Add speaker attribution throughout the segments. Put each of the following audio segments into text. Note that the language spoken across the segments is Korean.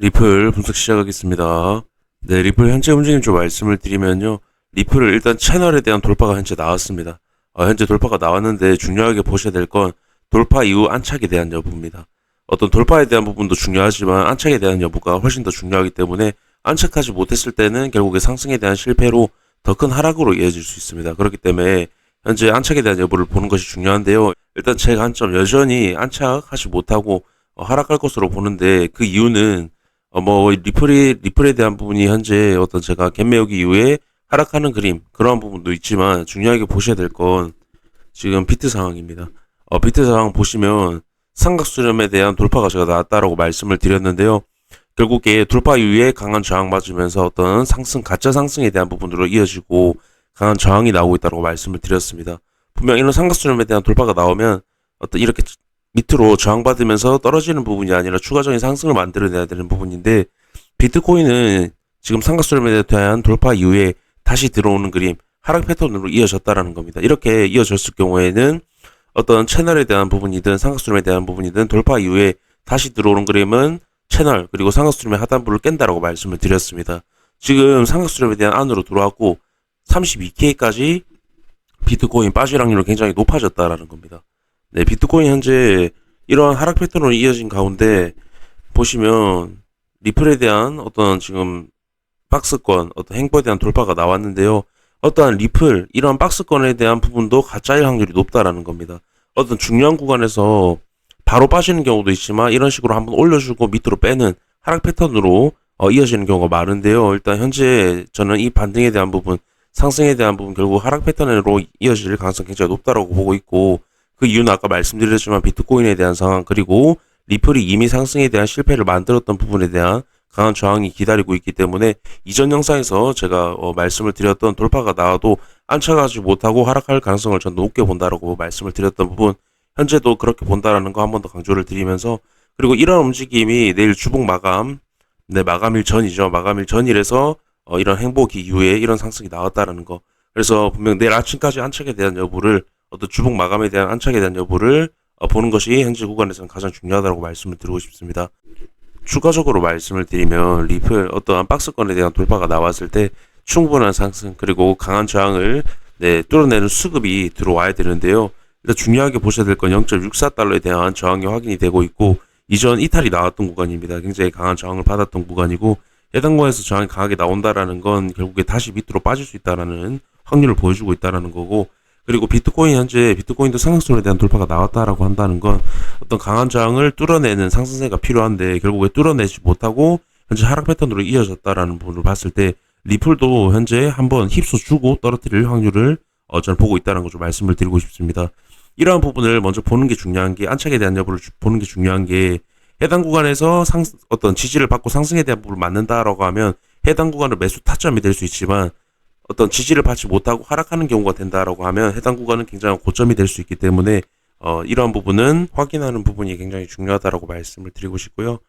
Speaker 1: 리플 분석 시작하겠습니다. 네, 리플 현재 움직임 좀 말씀을 드리면요. 리플을 일단 채널에 대한 돌파가 현재 나왔습니다. 현재 돌파가 나왔는데 중요하게 보셔야 될 건 돌파 이후 안착에 대한 여부입니다. 어떤 돌파에 대한 부분도 중요하지만 안착에 대한 여부가 훨씬 더 중요하기 때문에 안착하지 못했을 때는 결국에 상승에 대한 실패로 더 큰 하락으로 이어질 수 있습니다. 그렇기 때문에 현재 안착에 대한 여부를 보는 것이 중요한데요. 일단 제 관점 여전히 안착하지 못하고 하락할 것으로 보는데 그 이유는 리플에 대한 부분이 현재 어떤 제가 갭 메우기 이후에 하락하는 그림, 그러한 부분도 있지만 중요하게 보셔야 될 건 지금 비트 상황입니다. 비트 상황 보시면 삼각수렴에 대한 돌파가 제가 나왔다라고 말씀을 드렸는데요. 결국에 돌파 이후에 강한 저항 맞으면서 어떤 가짜 상승에 대한 부분으로 이어지고 강한 저항이 나오고 있다고 말씀을 드렸습니다. 분명 이런 삼각수렴에 대한 돌파가 나오면 어떤 이렇게 밑으로 저항받으면서 떨어지는 부분이 아니라 추가적인 상승을 만들어내야 되는 부분인데 비트코인은 지금 삼각수렴에 대한 돌파 이후에 다시 들어오는 그림 하락 패턴으로 이어졌다라는 겁니다. 이렇게 이어졌을 경우에는 어떤 채널에 대한 부분이든 삼각수렴에 대한 부분이든 돌파 이후에 다시 들어오는 그림은 채널 그리고 삼각수렴의 하단부를 깬다라고 말씀을 드렸습니다. 지금 삼각수렴에 대한 안으로 들어왔고 32K까지 비트코인 빠질 확률이 굉장히 높아졌다라는 겁니다. 네, 비트코인 현재 이러한 하락 패턴으로 이어진 가운데 보시면 리플에 대한 어떤 지금 박스권, 어떤 행보에 대한 돌파가 나왔는데요. 어떠한 리플, 이러한 박스권에 대한 부분도 가짜일 확률이 높다라는 겁니다. 어떤 중요한 구간에서 바로 빠지는 경우도 있지만 이런 식으로 한번 올려주고 밑으로 빼는 하락 패턴으로 이어지는 경우가 많은데요. 일단 현재 저는 이 반등에 대한 부분, 상승에 대한 부분 결국 하락 패턴으로 이어질 가능성이 굉장히 높다라고 보고 있고 그 이유는 아까 말씀드렸지만 비트코인에 대한 상황 그리고 리플이 이미 상승에 대한 실패를 만들었던 부분에 대한 강한 저항이 기다리고 있기 때문에 이전 영상에서 제가 말씀을 드렸던 돌파가 나와도 안착하지 못하고 하락할 가능성을 전 높게 본다라고 말씀을 드렸던 부분 현재도 그렇게 본다라는 거 한 번 더 강조를 드리면서 그리고 이런 움직임이 내일 주봉 마감 마감일 전이죠. 마감일 전일에서 이런 행보기 이후에 이런 상승이 나왔다라는 거 그래서 분명 내일 아침까지 안착에 대한 여부를 어떤 주봉 마감에 대한 안착에 대한 여부를 보는 것이 현재 구간에서는 가장 중요하다고 말씀을 드리고 싶습니다. 추가적으로 말씀을 드리면 리플 어떠한 박스권에 대한 돌파가 나왔을 때 충분한 상승 그리고 강한 저항을 뚫어내는 수급이 들어와야 되는데요. 일단 중요하게 보셔야 될 건 0.64달러에 대한 저항이 확인이 되고 있고 이전 이탈이 나왔던 구간입니다. 굉장히 강한 저항을 받았던 구간이고 해당 구간에서 저항이 강하게 나온다라는 건 결국에 다시 밑으로 빠질 수 있다라는 확률을 보여주고 있다라는 거고 그리고 현재 비트코인도 상승선에 대한 돌파가 나왔다라고 한다는 건 어떤 강한 저항을 뚫어내는 상승세가 필요한데 결국에 뚫어내지 못하고 현재 하락 패턴으로 이어졌다라는 부분을 봤을 때 리플도 현재 한번 휩쓸어 주고 떨어뜨릴 확률을 저는 보고 있다는 걸 좀 말씀을 드리고 싶습니다. 이러한 부분을 먼저 보는 게 중요한 게 안착에 대한 여부를 보는 게 중요한 게 해당 구간에서 어떤 지지를 받고 상승에 대한 부분을 맞는다라고 하면 해당 구간은 매수 타점이 될 수 있지만 어떤 지지를 받지 못하고 하락하는 경우가 된다라고 하면 해당 구간은 굉장히 고점이 될 수 있기 때문에 이러한 부분은 확인하는 부분이 굉장히 중요하다라고 말씀을 드리고 싶고요.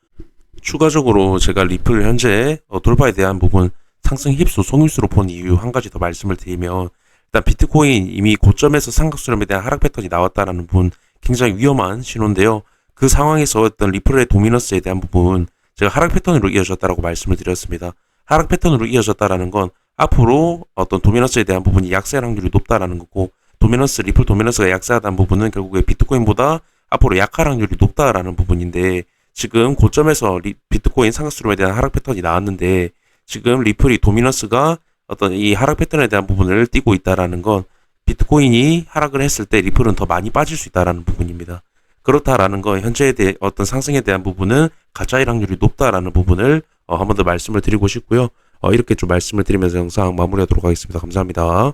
Speaker 1: 추가적으로 제가 리플 현재 돌파에 대한 부분 상승 휩쓸 속임수로 본 이유 한 가지 더 말씀을 드리면 일단 비트코인 이미 고점에서 삼각수렴에 대한 하락 패턴이 나왔다라는 부분 굉장히 위험한 신호인데요. 그 상황에서 어떤 리플의 도미넌스에 대한 부분 제가 하락 패턴으로 이어졌다라고 말씀을 드렸습니다. 하락 패턴으로 이어졌다라는 건 앞으로 어떤 도미넌스에 대한 부분이 약세할 확률이 높다라는 거고 리플 도미넌스가 약세하다는 부분은 결국에 비트코인보다 앞으로 약할 확률이 높다라는 부분인데 지금 고점에서 비트코인 상승수렴에 대한 하락 패턴이 나왔는데 지금 리플이 도미넌스가 어떤 이 하락 패턴에 대한 부분을 띄고 있다라는 건 비트코인이 하락을 했을 때 리플은 더 많이 빠질 수 있다라는 부분입니다. 그렇다라는 건 현재에 대해 어떤 상승에 대한 부분은 가짜일 확률이 높다라는 부분을 한 번 더 말씀을 드리고 싶고요. 이렇게 좀 말씀을 드리면서 영상 마무리하도록 하겠습니다. 감사합니다.